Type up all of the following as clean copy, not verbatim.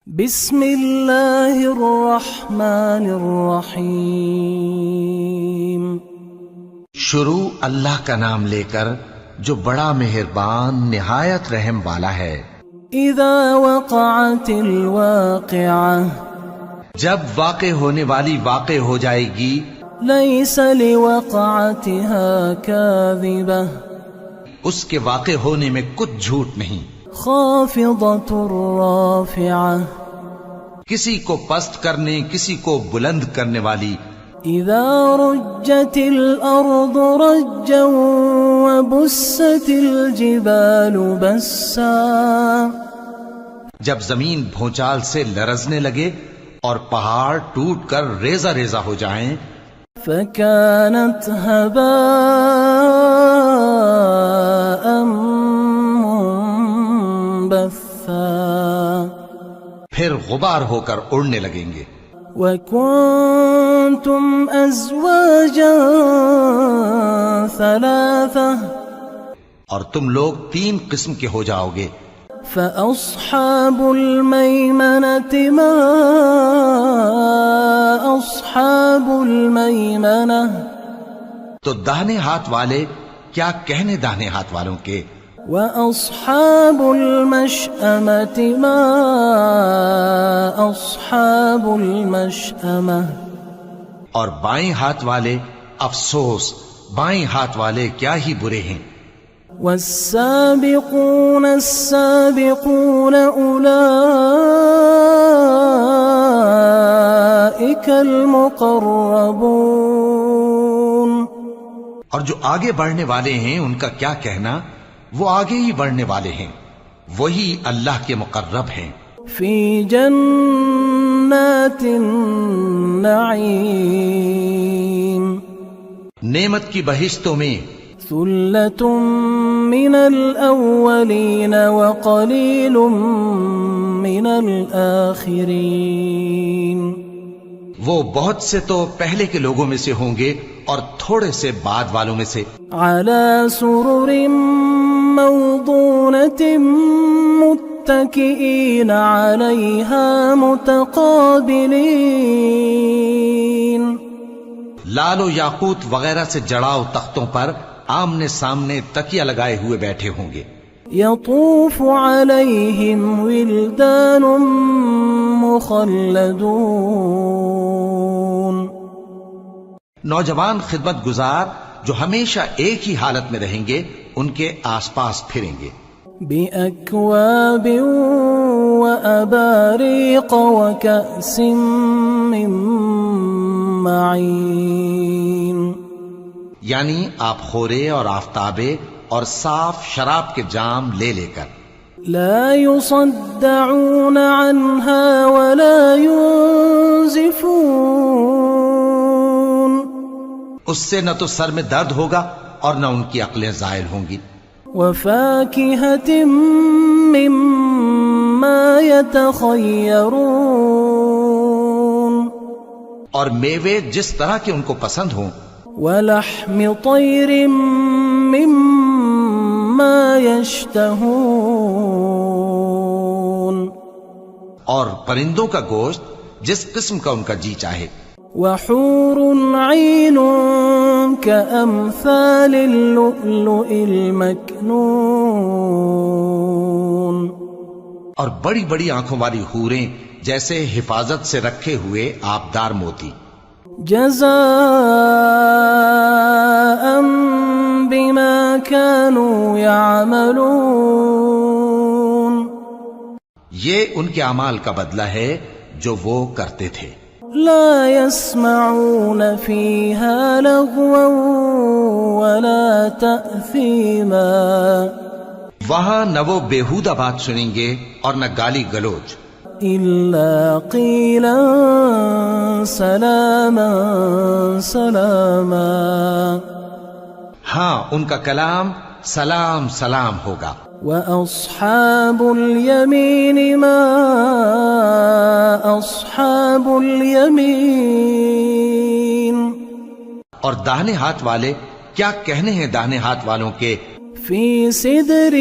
بسم اللہ الرحمن الرحیم۔ شروع اللہ کا نام لے کر جو بڑا مہربان نہایت رحم والا ہے۔ اذا وقعت الواقعہ، جب واقع ہونے والی واقع ہو جائے گی، لیس لوقعتها کاذبہ، اس کے واقع ہونے میں کچھ جھوٹ نہیں، خافضۃ رافعہ، کسی کو پست کرنے کسی کو بلند کرنے والی۔ اذا رجت الارض رجا وبست الجبال بسا، جب زمین بھونچال سے لرزنے لگے اور پہاڑ ٹوٹ کر ریزہ ریزہ ہو جائیں، فكانت هباء منبثا، پھر غبار ہو کر اڑنے لگیں گے۔ وكنتم أزواجا ثلاثة، اور تم لوگ 3 قسم کے ہو جاؤ گے۔ فأصحاب الميمنة ما أصحاب الميمنة، تو داہنے ہاتھ والے کیا کہنے داہنے ہاتھ والوں کے، وأصحاب المشأمة ما أصحاب المشأمة، اور بائیں ہاتھ والے افسوس، بائیں ہاتھ والے کیا ہی برے ہیں۔ والسابقون السابقون أولئك المقربون، اور جو آگے بڑھنے والے ہیں ان کا کیا کہنا، وہ آگے ہی بڑھنے والے ہیں، وہی اللہ کے مقرب ہیں۔ في جنات النعيم، نعمت کی بہشتوں میں، ثلة من الأولين وقليل من الآخرين، وہ بہت سے تو پہلے کے لوگوں میں سے ہوں گے اور تھوڑے سے بعد والوں میں سے، على سرر موضونة متكئين عليها متقابلين، لال و یاقوت وغیرہ سے جڑاؤ تختوں پر آمنے سامنے تکیہ لگائے ہوئے بیٹھے ہوں گے۔ يطوف عليهم ولدان مخلدون، نوجوان خدمت گزار جو ہمیشہ ایک ہی حالت میں رہیں گے ان کے آس پاس پھریں گے۔ بأكواب وأباريق وكأس من معين، یعنی آپ خورے اور آفتابے اور صاف شراب کے جام لے لے کر، لا يصدعون عنها ولا ينزفون، اس سے نہ تو سر میں درد ہوگا اور نہ ان کی عقلیں زائل ہوں گی۔ وفاكهة مما يتخيرون، اور میوے جس طرح کے ان کو پسند ہوں، ولحم طير مما يشتهون، اور پرندوں کا گوشت جس قسم کا ان کا جی چاہے۔ وحور عين كأمثال اللؤلؤ المكنون، اور بڑی بڑی آنکھوں والی حوریں جیسے حفاظت سے رکھے ہوئے آبدار موتی۔ جزاء بما كانوا يعملون، یہ ان کے اعمال کا بدلہ ہے جو وہ کرتے تھے۔ لا يسمعون فيها لغوا ولا تأثيما، وہاں نہ وہ بیہودہ بات سنیں گے اور نہ گالی گلوچ، إلا قيلا سلاما سلاما، ہاں ان کا کلام سلام سلام ہوگا۔ وأصحاب اليمين ما أصحاب اليمين، اور داہنے ہاتھ والے کیا کہنے ہیں داہنے ہاتھ والوں کے، في سدر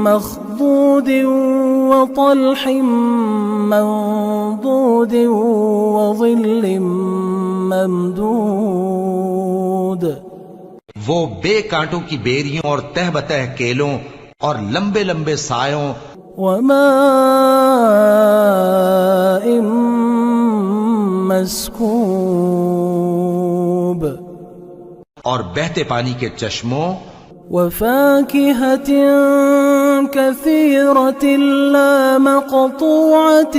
مخضود وطلح منضود وظل ممدود. وہ بے کانٹوں کی بیریوں اور تہ بتہ کیلوں اور لمبے لمبے سایوں وماء مسکوب اور بہتے پانی کے چشموں وفاكهة كثيرة لا مقطوعة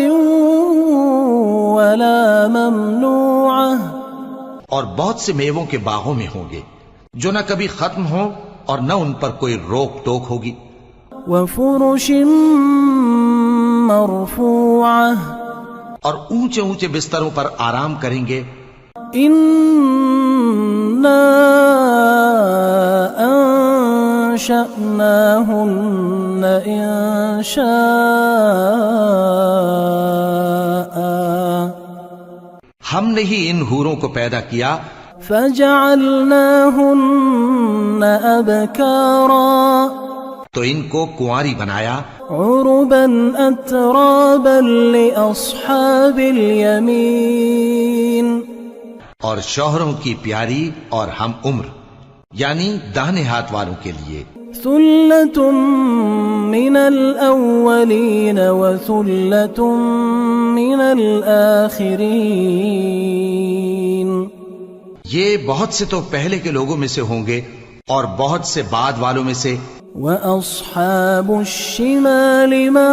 ولا ممنوعة اور بہت سے میووں کے باغوں میں ہوں گے جو نہ کبھی ختم ہو اور نہ ان پر کوئی روک ٹوک ہوگی. وفرش مرفوعة اور اونچے اونچے بستروں پر آرام کریں گے. إنا أنشأناهن إنشاء ہم نے ہی ان حوروں کو پیدا کیا فجعلناهن أبكارا تو ان کو کنواری بنایا عربا أترابا لأصحاب اليمين اور شوہروں کی پیاری اور ہم عمر یعنی داہنے ہاتھ والوں کے لیے. ثلة من الأولين وثلة من الآخرين. یہ بہت سے تو پہلے کے لوگوں میں سے ہوں گے اور بہت سے بعد والوں میں سے. وأصحاب الشمال ما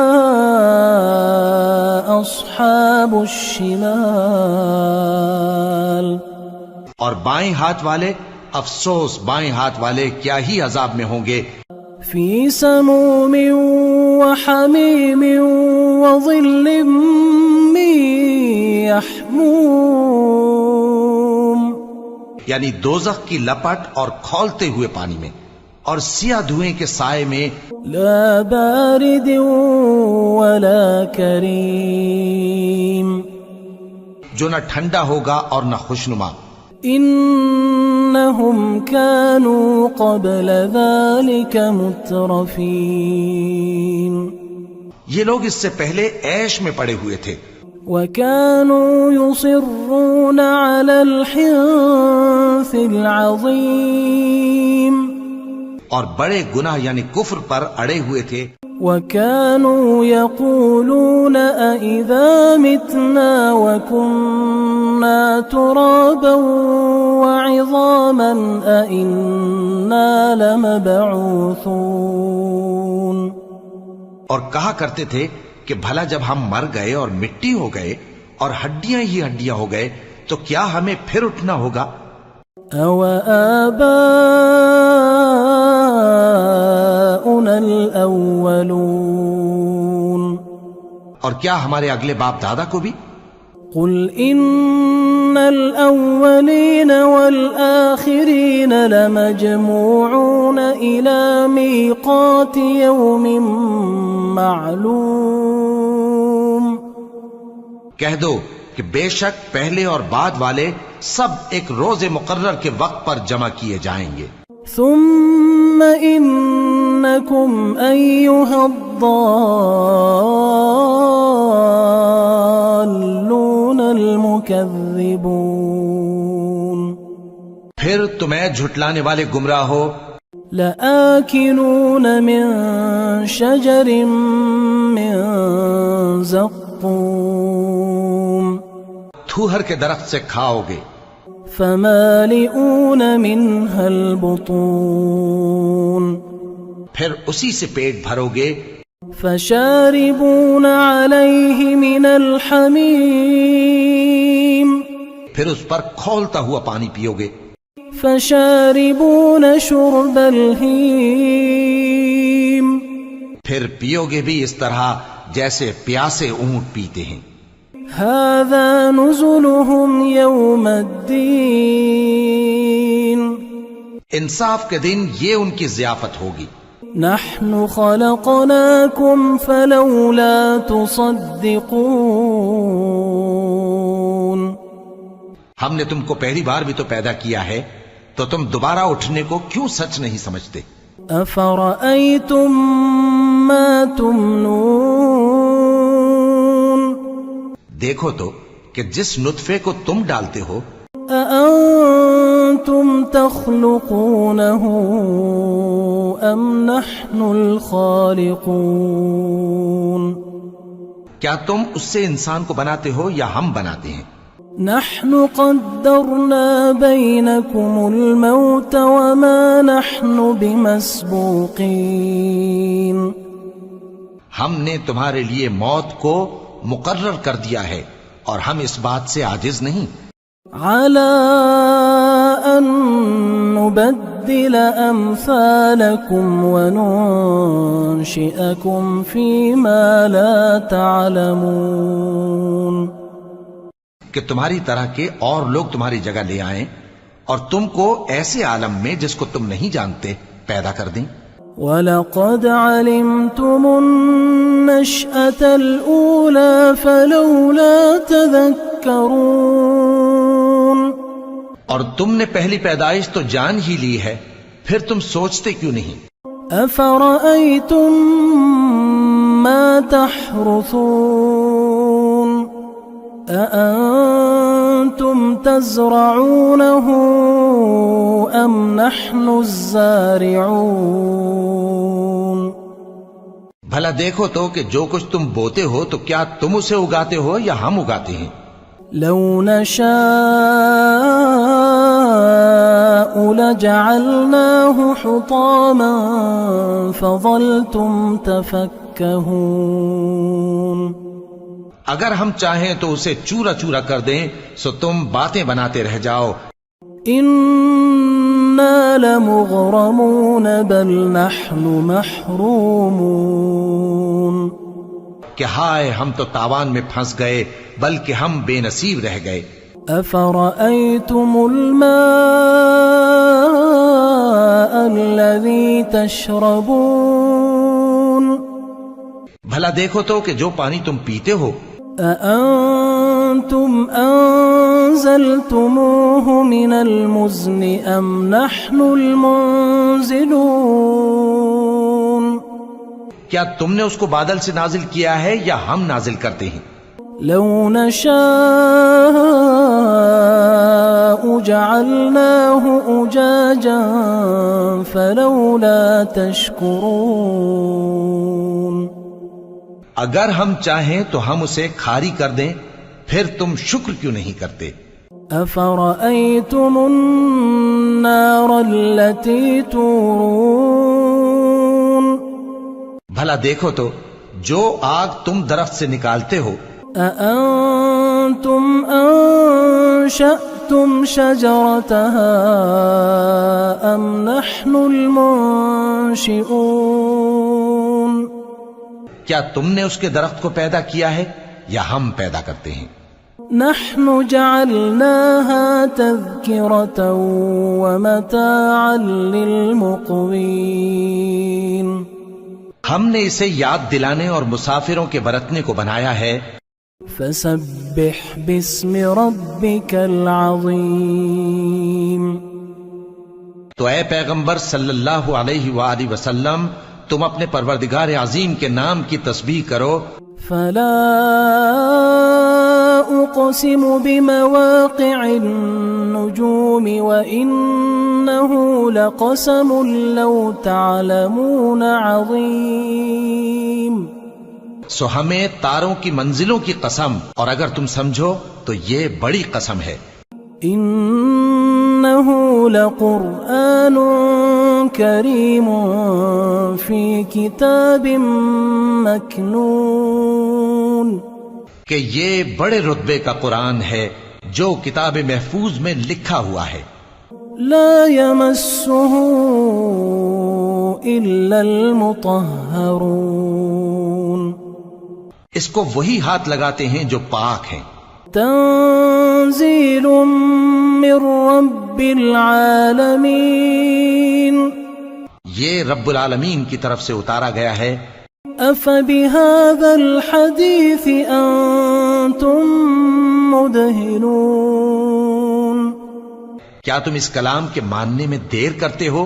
أصحاب الشمال. اور بائیں ہاتھ والے افسوس بائیں ہاتھ والے کیا ہی عذاب میں ہوں گے. في سموم وحميم وظل من يحموم. یعنی دوزخ کی لپٹ اور کھولتے ہوئے پانی میں اور سیاہ دھوئیں کے سائے میں. لا بارد ولا كريم. جو نہ ٹھنڈا ہوگا اور نہ خوشنما. إنهم كانوا قبل ذلك مترفين. یہ لوگ اس سے پہلے عیش میں پڑے ہوئے تھے. وكانوا يصرون على الحنث العظيم. اور بڑے گناہ یعنی کفر پر اڑے ہوئے تھے. وكانوا يقولون أئذا متنا وكنا ترابا وعظاما أئنا لمبعوثون. اور کہا کرتے تھے کہ بھلا جب ہم مر گئے اور مٹی ہو گئے اور ہڈیاں ہی ہڈیاں ہو گئے تو کیا ہمیں پھر اٹھنا ہوگا. أو آباؤنا الأولون. اور کیا ہمارے اگلے باپ دادا کو بھی. قل إن الأولين والآخرين لمجموعون إلى ميقات يوم معلوم. کہہ دو کہ بے شک پہلے اور بعد والے سب ایک روز مقرر کے وقت پر جمع کیے جائیں گے. ثم إنكم أيها الضالون المكذبون. پھر تمہیں جھٹلانے والے گمراہ ہو. لآكلون من شجر من زقوم. تھوہر کے درخت سے کھاؤ گے. فمالئون منها البطون. پھر اسی سے پیٹ بھرو گے. فشاربون عليه من الحميم. پھر اس پر کھولتا ہوا پانی پیو گے. فشاربون شرب الهيم. پھر پیو گے بھی اس طرح جیسے پیاسے اونٹ پیتے ہیں. هذا نزلهم يوم الدين. انصاف کے دن یہ ان کی ضیافت ہوگی. نحن خلقناكم فلولا تصدقون. ہم نے تم کو پہلی بار بھی تو پیدا کیا ہے تو تم دوبارہ اٹھنے کو کیوں سچ نہیں سمجھتے. أفرأيتم ما تمنون دیکھو تو کہ جس نطفے کو تم ڈالتے ہو أأنتم تخلقونه أم نحن الخالقون کیا تم اس سے انسان کو بناتے ہو یا ہم بناتے ہیں؟ نحن قدرنا بينكم الموت وما نحن بمسبوقين ہم نے تمہارے لیے موت کو مقرر کر دیا ہے اور ہم اس بات سے عاجز نہیں على أن نبدل أمثالكم وننشئكم فيما لا تعلمون کہ تمہاری طرح کے اور لوگ تمہاری جگہ لے آئیں اور تم کو ایسے عالم میں جس کو تم نہیں جانتے پیدا کر دیں وَلَقَدْ عَلِمْتُمُ النَّشْأَةَ الْأُولَى فَلَوْلَا تَذَكَّرُونَ اور تم نے پہلی پیدائش تو جان ہی لی ہے پھر تم سوچتے کیوں نہیں أَفَرَأَيْتُم مَّا تَحْرُثُونَ أَأَنتُمْ تَزْرَعُونَهُ أَمْ نَحْنُ الزَّارِعُونَ بھلا دیکھو تو کہ جو کچھ تم بوتے ہو تو کیا تم اسے اگاتے ہو یا ہم اگاتے ہیں لو نشاء لجعلناه حطاما فظلتم تفكهون اگر ہم چاہیں تو اسے چورا چورا کر دیں سو تم باتیں بناتے رہ جاؤ إنا لمغرمون بل نحن محرومون کہ ہائے ہم تو تاوان میں پھنس گئے بلکہ ہم بے نصیب رہ گئے أفرأيتم الماء الذي تشربون بھلا دیکھو تو کہ جو پانی تم پیتے ہو أأنتم أنزلتموه من المزن أم نحن المنزلون کیا تم نے اس کو بادل سے نازل کیا ہے یا ہم نازل کرتے ہیں لو نشاء جعلناه أجاجا فلولا تشكرون اگر ہم چاہیں تو ہم اسے کھاری کر دیں پھر تم شکر کیوں نہیں کرتے أفرأيتم النار التي تورون بھلا دیکھو تو جو آگ تم درخت سے نکالتے ہو أأنتم أنشأتم شجرتها أم نحن المنشئون کیا تم نے اس کے درخت کو پیدا کیا ہے یا ہم پیدا کرتے ہیں نحن جعلناها تذكرة ومتاعا للمقوين ہم نے اسے یاد دلانے اور مسافروں کے برتنے کو بنایا ہے فسبح باسم ربك العظيم تو اے پیغمبر صلی اللہ علیہ وآلہ وسلم تم اپنے پروردگار عظیم کے نام کی تسبیح کرو فلا أقسم بمواقع النجوم وإنه لقسم لو تعلمون عظيم سو ہمیں تاروں کی منزلوں کی قسم اور اگر تم سمجھو تو یہ بڑی قسم ہے إنه لقرآن كريم في كتاب مكنون کہ یہ بڑے رتبے کا قرآن ہے جو کتاب محفوظ میں لکھا ہوا ہے لا يمسه إلا المطهرون اس کو وہی ہاتھ لگاتے ہیں جو پاک ہیں تنزيل من رب العالمين یہ رب العالمین کی طرف سے اتارا گیا ہے أفبهذا الحديث أنتم مدهنون کیا تم اس کلام کے ماننے میں دیر کرتے ہو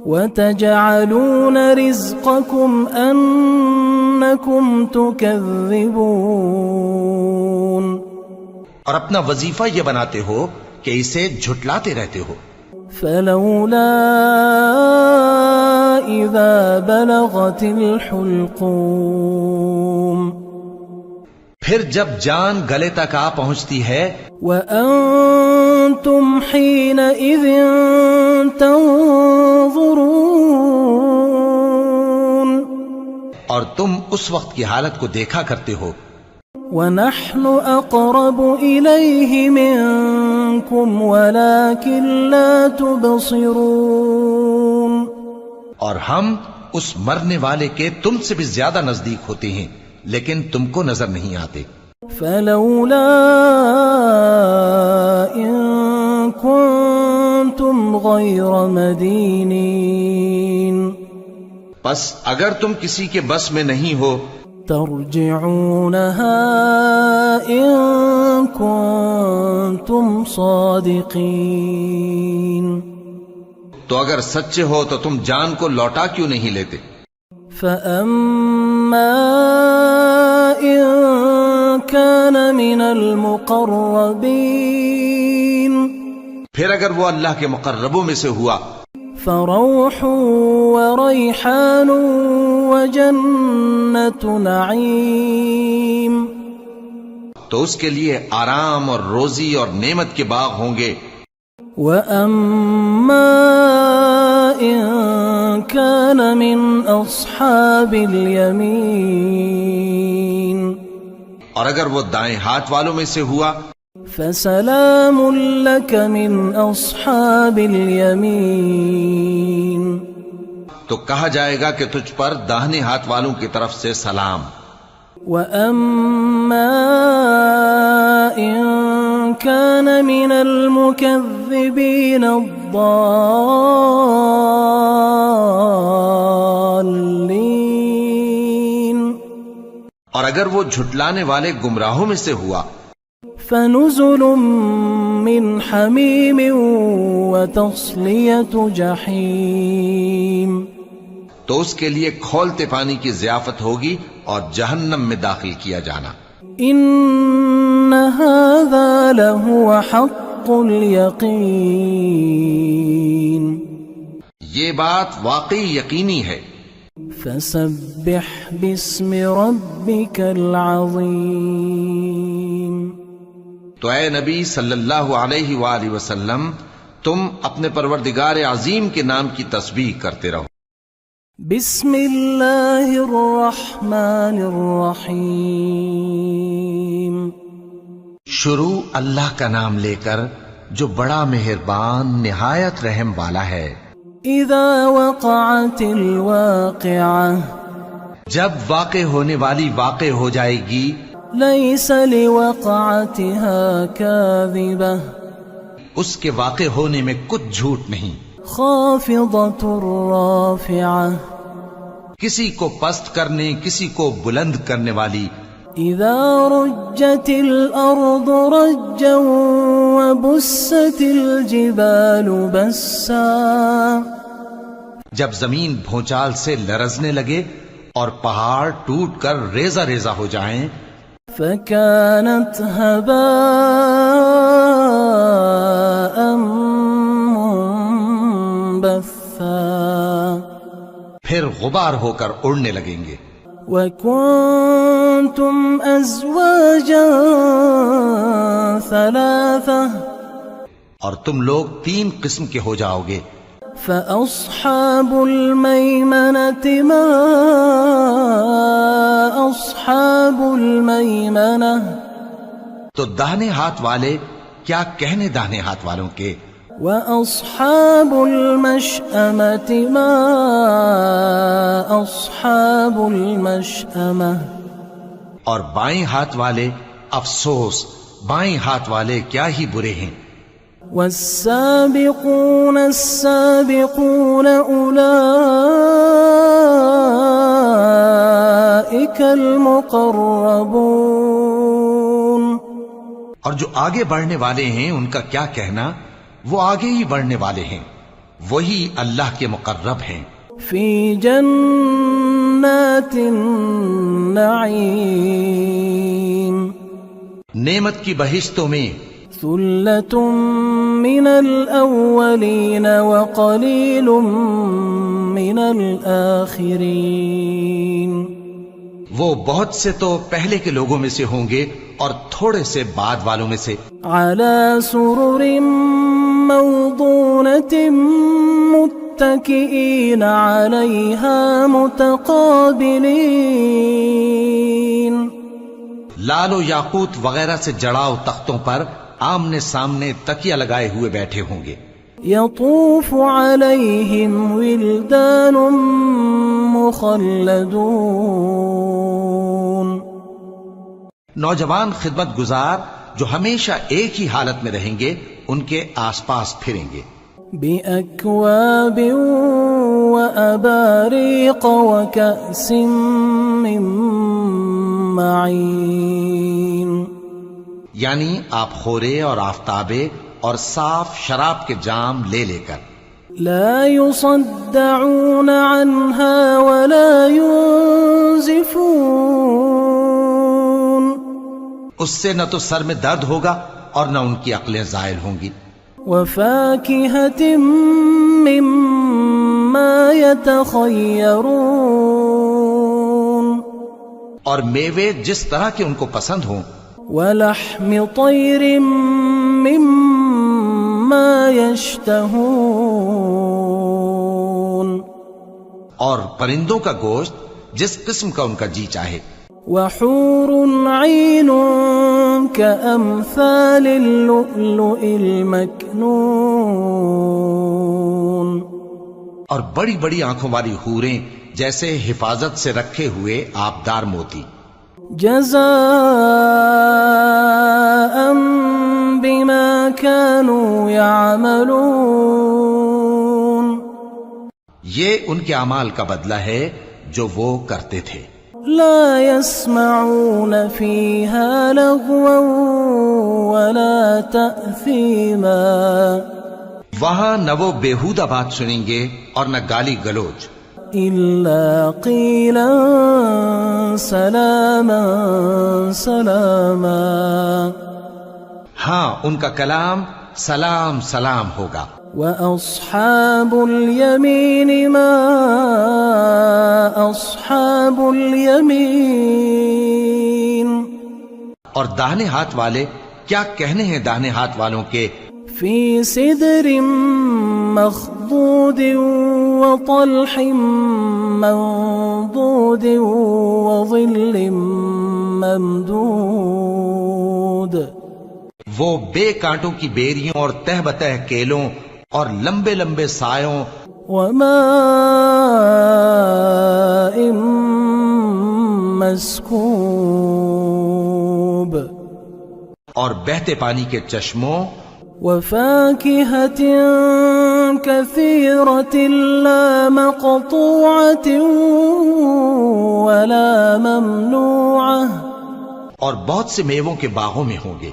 وتجعلون رزقكم أنكم تكذبون اور اپنا وظیفہ یہ بناتے ہو کہ اسے جھٹلاتے رہتے ہو. فلولا إذا بلغت الحلقوم پھر جب جان گلے تک آ پہنچتی ہے وأنتم حينئذ تنظرون اور تم اس وقت کی حالت کو دیکھا کرتے ہو. ونحن أقرب إليه منكم ولكن لا تبصرون اور ہم اس مرنے والے کے تم سے بھی زیادہ نزدیک ہوتے ہیں لیکن تم کو نظر نہیں آتے. فلولا إن كنتم غير مدينين پس اگر تم کسی کے بس میں نہیں ہو ترجعونها إن كنتم صادقين تو اگر سچے ہو تو تم جان کو لوٹا کیوں نہیں لیتے؟ فأما إن كان من المقربين پھر اگر وہ اللہ کے مقربوں میں سے ہوا فروح وريحان وجنة نعيم تو اس کے لیے آرام اور روزی اور نعمت کے باغ ہوں گے. وأما إن كان من أصحاب اليمين اور اگر وہ دائیں ہاتھ والوں میں سے ہوا فسلام لك من أصحاب اليمين تو کہا جائے گا کہ تجھ پر داہنے ہاتھ والوں کی طرف سے سلام. وأما إن كان من المكذبين الضالين اور اگر وہ جھٹلانے والے گمراہوں میں سے ہوا فنزل من حميم وتصلية جحيم تو اس کے لیے کھولتے پانی کی ضیافت ہوگی اور جہنم میں داخل کیا جانا. إن هذا لهو حق اليقين یہ بات واقعی یقینی ہے. فسبح باسم ربك العظيم تو اے نبی صلی اللہ علیہ وآلہ وسلم تم اپنے پروردگار عظیم کے نام کی تسبیح کرتے رہو. بسم اللہ الرحمن الرحیم شروع اللہ کا نام لے کر جو بڑا مہربان نہایت رحم والا ہے. اذا وقعت الواقعہ جب واقع ہونے والی واقع ہو جائے گی لیس لوقعتها کاذبہ اس کے واقع ہونے میں کچھ جھوٹ نہیں. خافضۃ رافعہ کسی کو پست کرنے کسی کو بلند کرنے والی. اذا رجت الارض رجا وبست الجبال بسا جب زمین بھونچال سے لرزنے لگے اور پہاڑ ٹوٹ کر ریزہ ریزہ ہو جائیں فكانت هباء منبثا پھر غبار ہو کر اڑنے لگیں گے. وكنتم أزواجا ثلاثة اور تم لوگ 3 قسم کے ہو جاؤ گے. فأصحاب الميمنة ما أصحاب الميمنة تو داہنے ہاتھ والے کیا کہنے داہنے ہاتھ والوں کے. وأصحاب المشأمة ما أصحاب المشأمة اور بائیں ہاتھ والے افسوس بائیں ہاتھ والے کیا ہی برے ہیں. والسابقون السابقون أولئك المقربون اور جو آگے بڑھنے والے ہیں ان کا کیا کہنا، وہ آگے ہی بڑھنے والے ہیں. وہی اللہ کے مقرب ہیں. فی جنات النعیم نعمت کی بہشتوں میں. ثلۃ من الاولین وقلیل من الآخرین وہ بہت سے تو پہلے کے لوگوں میں سے ہوں گے اور تھوڑے سے بعد والوں میں سے. علی سرر موضونۃ متکئین علیہا متقابلین لال و یاقوت وغیرہ سے جڑاؤ تختوں پر آمنے سامنے تکیہ لگائے ہوئے بیٹھے ہوں گے. یطوف علیہم ولدان مخلدون نوجوان خدمت گزار جو ہمیشہ ایک ہی حالت میں رہیں گے ان کے آس پاس پھریں گے. بأکواب وأباریق وکأس من معین یعنی آپ خورے اور آفتابے اور صاف شراب کے جام لے لے کر. لا يصدعون عنها ولا ينزفون اس سے نہ تو سر میں درد ہوگا اور نہ ان کی عقلیں زائل ہوں گی. وفاكهة مما يتخيرون اور میوے جس طرح کے ان کو پسند ہوں. ولحم طير مما يشتهون اور پرندوں کا گوشت جس قسم کا ان کا جی چاہے. وحور عين كأمثال اللؤلؤ المكنون اور بڑی بڑی آنکھوں والی حوریں جیسے حفاظت سے رکھے ہوئے آبدار موتی. جزاء بما كانوا يعملون یہ ان کے اعمال کا بدلہ ہے جو وہ کرتے تھے. لا يسمعون فيها لغوا ولا تأثيما وہاں نہ وہ بیہودہ بات سنیں گے اور نہ گالی گلوچ. إلا قيلا سلاما سلاما ہاں ان کا کلام سلام سلام ہوگا. وأصحاب اليمين ما أصحاب اليمين اور داہنے ہاتھ والے کیا کہنے ہیں داہنے ہاتھ والوں کے. في سدر مخضود وطلح منضود وظل ممدود وہ بے کانٹوں کی بیریوں اور تہ بتہ کیلوں اور لمبے لمبے سایوں وماء مسکوب اور بہتے پانی کے چشموں وفاكهة كثيرة لا مقطوعة ولا ممنوعة اور بہت سے میووں کے باغوں میں ہوں گے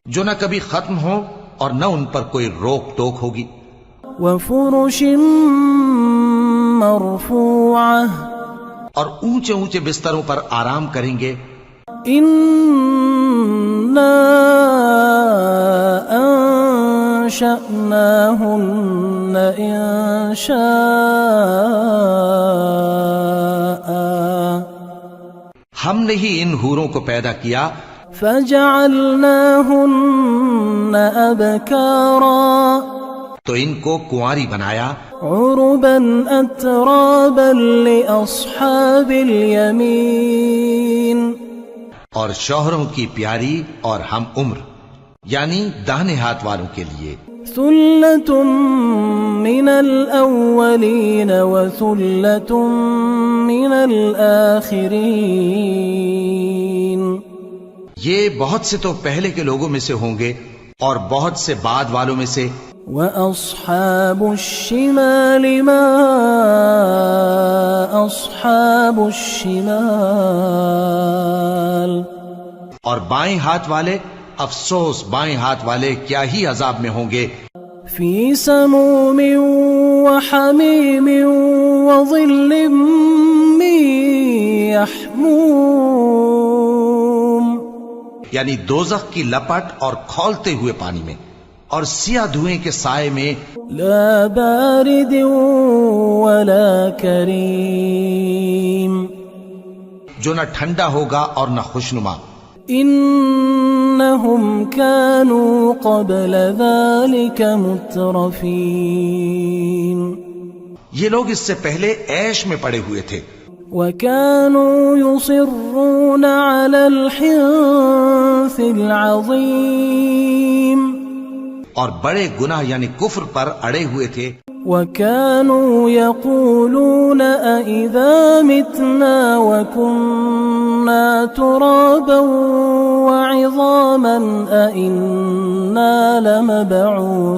جو نہ کبھی ختم ہوں اور نہ ان پر کوئی روک ٹوک ہوگی. وفرش مرفوعة اور اونچے اونچے بستروں پر آرام کریں گے. إنا أنشأناهن إنشاء ہم نے ہی ان حوروں کو پیدا کیا فجعلناهن أبكارا تو ان کو کنواری بنایا عربا أترابا لأصحاب اليمين اور شوہروں کی پیاری اور ہم عمر یعنی داہنے ہاتھ والوں کے لیے. ثلة من الأولين وثلة من الآخرين یہ بہت سے تو پہلے کے لوگوں میں سے ہوں گے اور بہت سے بعد والوں میں سے. وأصحاب الشمال ما أصحاب الشمال اور بائیں ہاتھ والے افسوس بائیں ہاتھ والے کیا ہی عذاب میں ہوں گے. في سموم وحميم وظل من يحموم، یعنی دوزخ کی لپٹ اور کھولتے ہوئے پانی میں اور سیاہ دھوئیں کے سائے میں، لا بارد ولا كريم، جو نہ ٹھنڈا ہوگا اور نہ خوشنما۔ إنهم كانوا قبل ذلك مترفين، یہ لوگ اس سے پہلے عیش میں پڑے ہوئے تھے، وكانوا يصرون على الحنث العظيم، اور بڑے گناہ یعنی کفر پر اڑے ہوئے تھے، وكانوا يقولون أئذا متنا وكنا ترابا وعظاما أئنا لمبعوثون،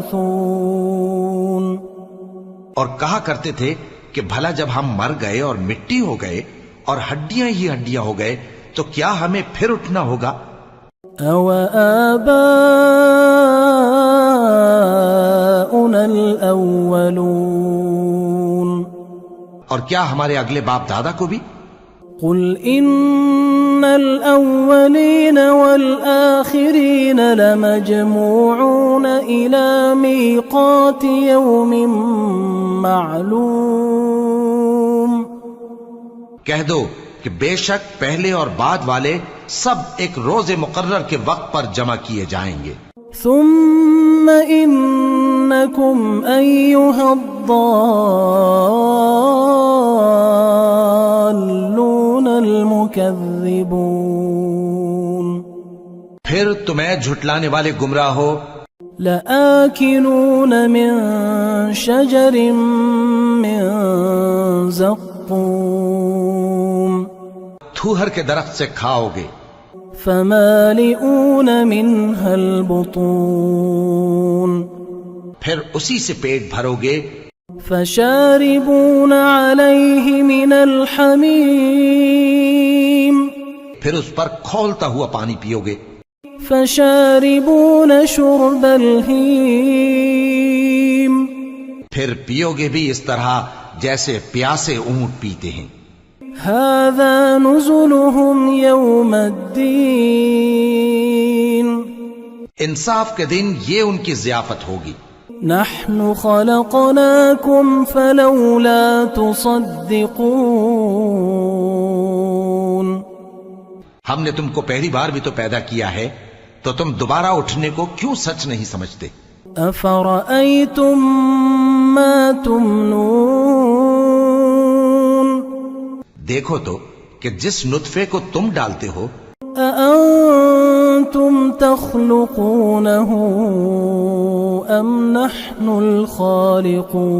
اور کہا کرتے تھے کہ بھلا جب ہم مر گئے اور مٹی ہو گئے اور ہڈیاں ہی ہڈیاں ہو گئے تو کیا ہمیں پھر اٹھنا ہوگا؟ أو آباؤنا الأولون، اور کیا ہمارے اگلے باپ دادا کو بھی؟ قل إن الأولين والآخرين لمجموعون إلى ميقات يوم معلوم، کہہ دو کہ بے شک پہلے اور بعد والے سب ایک روز مقرر کے وقت پر جمع کیے جائیں گے، ثم إنكم أيها الضالون المكذبون، پھر تمہیں جھٹلانے والے گمراہ ہو، لآكلون من شجر من زقوم، تھوہر کے درخت سے کھاؤ گے، فمالئون منها البطون، پھر اسی سے پیٹ بھرو گے، فشاربون عليه من الحميم، پھر اس پر کھولتا ہوا پانی پیو گے، فشاربون شرب الهيم، پھر پیو گے بھی اس طرح جیسے پیاسے اونٹ پیتے ہیں، هذا نزلهم يوم الدين، انصاف کے دن یہ ان کی ضیافت ہوگی، نحن خلقناكم فلولا تصدقون، ہم نے تم کو پہلی بار بھی تو پیدا کیا ہے تو تم دوبارہ اٹھنے کو کیوں سچ نہیں سمجھتے؟ أفرأيتم ما تمنون، دیکھو تو کہ جس نطفے کو تم ڈالتے ہو، أأنتم تخلقونه أم نحن الخالقون،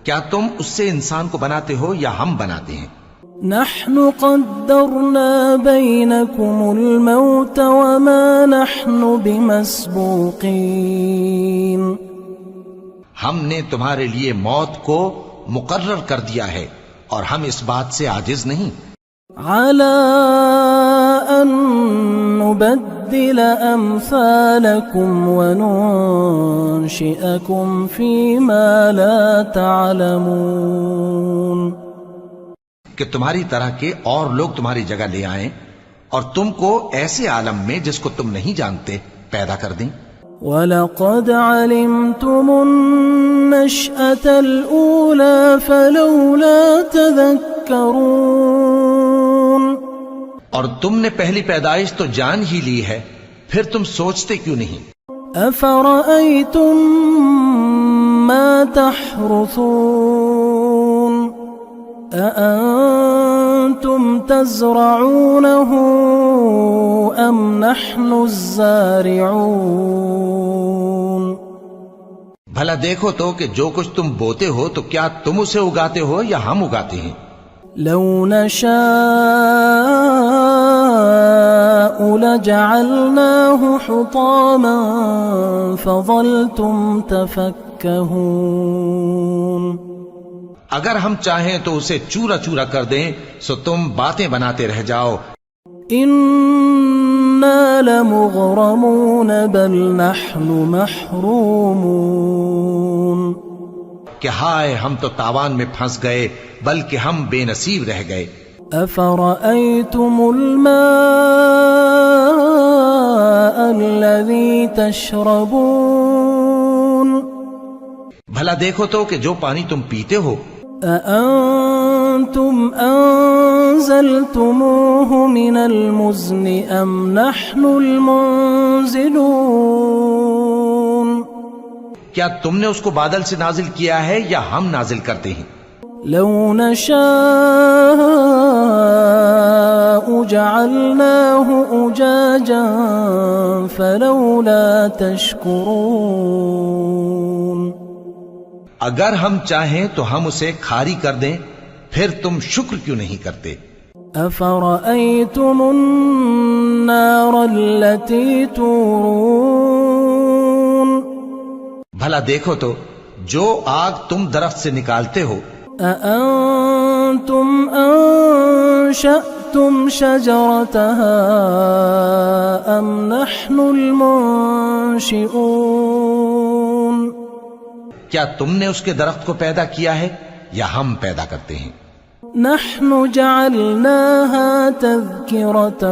کیا تم اس سے انسان کو بناتے ہو یا ہم بناتے ہیں؟ نحن قدرنا بينكم الموت وما نحن بمسبوقين، ہم نے تمہارے لیے موت کو مقرر کر دیا ہے اور ہم اس بات سے عاجز نہیں، على أن نبدل أمثالكم وننشئكم فيما لا تعلمون، کہ تمہاری طرح کے اور لوگ تمہاری جگہ لے آئیں اور تم کو ایسے عالم میں جس کو تم نہیں جانتے پیدا کر دیں۔ وَلَقَدْ عَلِمْتُمُ النَّشْأَةَ الْأُولَى فَلَوْلَا تَذَكَّرُونَ، اور تم نے پہلی پیدائش تو جان ہی لی ہے، پھر تم سوچتے کیوں نہیں؟ أَفَرَأَيْتُم مَّا تَحْرُثُونَ، أَأَنتُمْ تَزْرَعُونَهُ أَمْ نَحْنُ الزَّارِعُونَ، بھلا دیکھو تو کہ جو کچھ تم بوتے ہو تو کیا تم اسے اگاتے ہو یا ہم اگاتے ہیں؟ لو نشاء لجعلناه حطاما فظلتم تفكهون، اگر ہم چاہیں تو اسے چورا چورا کر دیں سو تم باتیں بناتے رہ جاؤ، إن إنا لمغرمون بل نحن محرومون کہ ہائے ہم تو تاوان میں پھنس گئے بلکہ ہم بے نصیب رہ گئے. أفرأيتم الماء الذي تشربون بھلا دیکھو تو کہ جو پانی تم پیتے ہو أأنتم أنزلتموه من المزن أم نحن المنزلون کیا تم نے اس کو بادل سے نازل کیا ہے یا ہم نازل کرتے ہیں؟ لو نشاء جعلناه أجاجا فلولا تشكرون اگر ہم چاہیں تو ہم اسے کھاری کر دیں پھر تم شکر کیوں نہیں کرتے؟ أفرأيتم النار التي تورون بھلا دیکھو تو جو آگ تم درخت سے نکالتے ہو أأنتم أنشأتم شجرتها أم نحن المنشئون کیا تم نے اس کے درخت کو پیدا کیا ہے یا ہم پیدا کرتے ہیں؟ نحن جعلناها تذكرة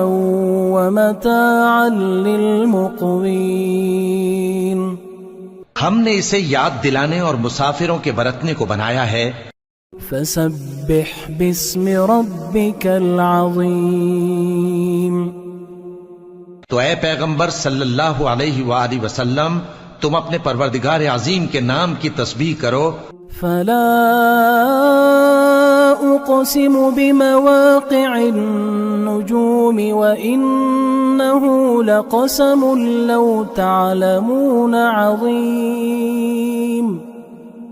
ومتاعا للمقوين ہم نے اسے یاد دلانے اور مسافروں کے برتنے کو بنایا ہے. فسبح باسم ربك العظيم تو اے پیغمبر صلی اللہ علیہ وآلہ وسلم تم اپنے پروردگار عظیم کے نام کی تسبیح کرو. فلا أقسم بمواقع النجوم وإنه لقسم لو تعلمون عظيم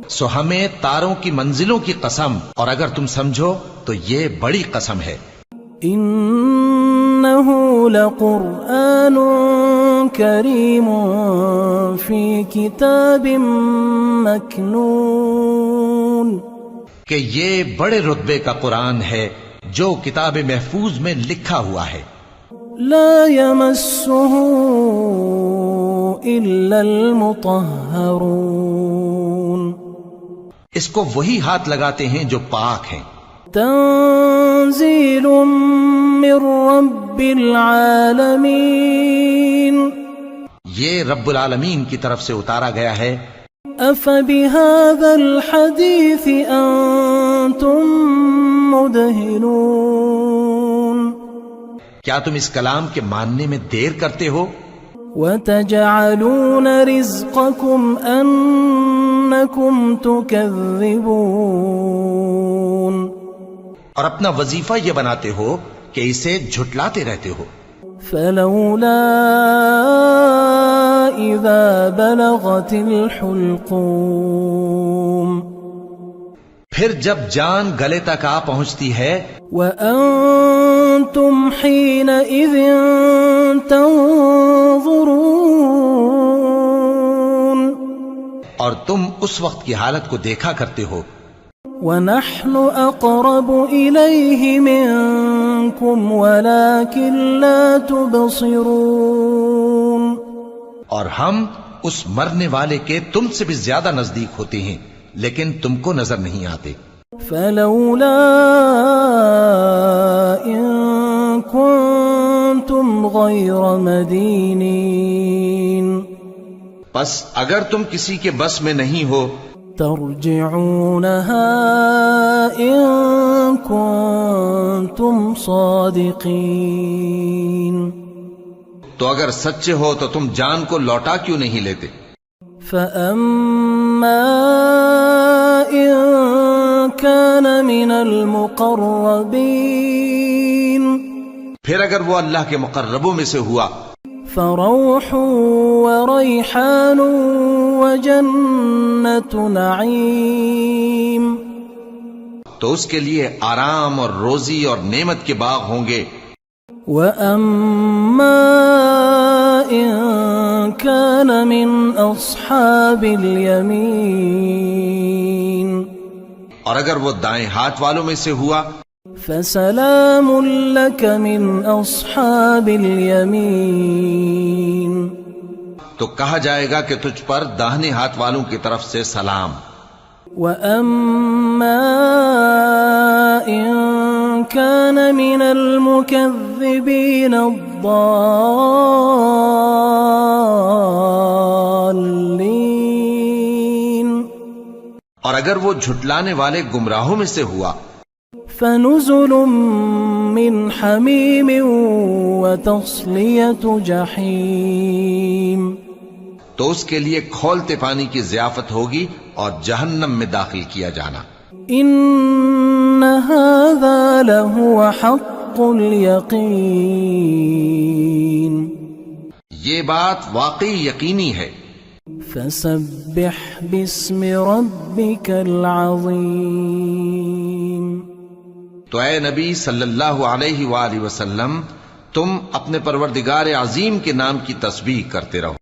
سو ہمیں تاروں کی منزلوں کی قسم اور اگر تم سمجھو تو یہ بڑی قسم ہے. إنه لقرآن كريم في كتاب مكنون کہ یہ بڑے رتبے کا قرآن ہے جو کتاب محفوظ میں لکھا ہوا ہے. لا يمسه إلا المطهرون اس کو وہی ہاتھ لگاتے ہیں جو پاک ہیں. تنزيل من رب العالمين یہ رب العالمین کی طرف سے اتارا گیا ہے. أفبهذا الحديث أنتم مدهنون کیا تم اس کلام کے ماننے میں دیر کرتے ہو؟ وتجعلون رزقكم أنكم تكذبون اور اپنا وظیفہ یہ بناتے ہو کہ اسے جھٹلاتے رہتے ہو. فلولا إذا بلغت الحلقوم پھر جب جان گلے تک آ پہنچتی ہے وأنتم حينئذ تنظرون اور تم اس وقت کی حالت کو دیکھا کرتے ہو. ونحن أقرب إليه منكم ولكن لا تبصرون اور ہم اس مرنے والے کے تم سے بھی زیادہ نزدیک ہوتے ہیں لیکن تم کو نظر نہیں آتے. فلولا إن كنتم غير مدينين بس اگر تم کسی کے بس میں نہیں ہو ترجعونها إن كنتم صادقين تو اگر سچے ہو تو تم جان کو لوٹا کیوں نہیں لیتے؟ فأما إن كان من المقربين پھر اگر وہ اللہ کے مقربوں میں سے ہوا فروح وريحان وجنة نعيم تو اس کے لیے آرام اور روزی اور نعمت کے باغ ہوں گے. وأما إن كان من أصحاب اليمين اور اگر وہ دائیں ہاتھ والوں میں سے ہوا فسلام لك من أصحاب اليمين. تو کہا جائے گا کہ تجھ پر داہنے ہاتھ والوں کی طرف سے سلام. وَأَمَّا إِن كَانَ مِنَ الْمُكَذِّبِينَ الضَّالِّينَ، اور اگر وہ جھٹلانے والے گمراہوں میں سے ہوا فَنُزُلٌ مِّنْ حَمِيمٍ وَتَصْلِيَةُ جَحِيمٍ، تو اس کے لیے کھولتے پانی کی ضیافت ہوگی اور جہنم میں داخل کیا جانا. إِنَّ هَذَا لَهُوَ حَقُّ الْيَقِينِ. یہ بات واقعی یقینی ہے. فَسَبِّحْ بِاسْمِ رَبِّكَ الْعَظِيمِ. تو اے نبی صلی اللہ علیہ وآلہ وسلم، تم اپنے پروردگار عظیم کے نام کی تسبیح کرتے رہو.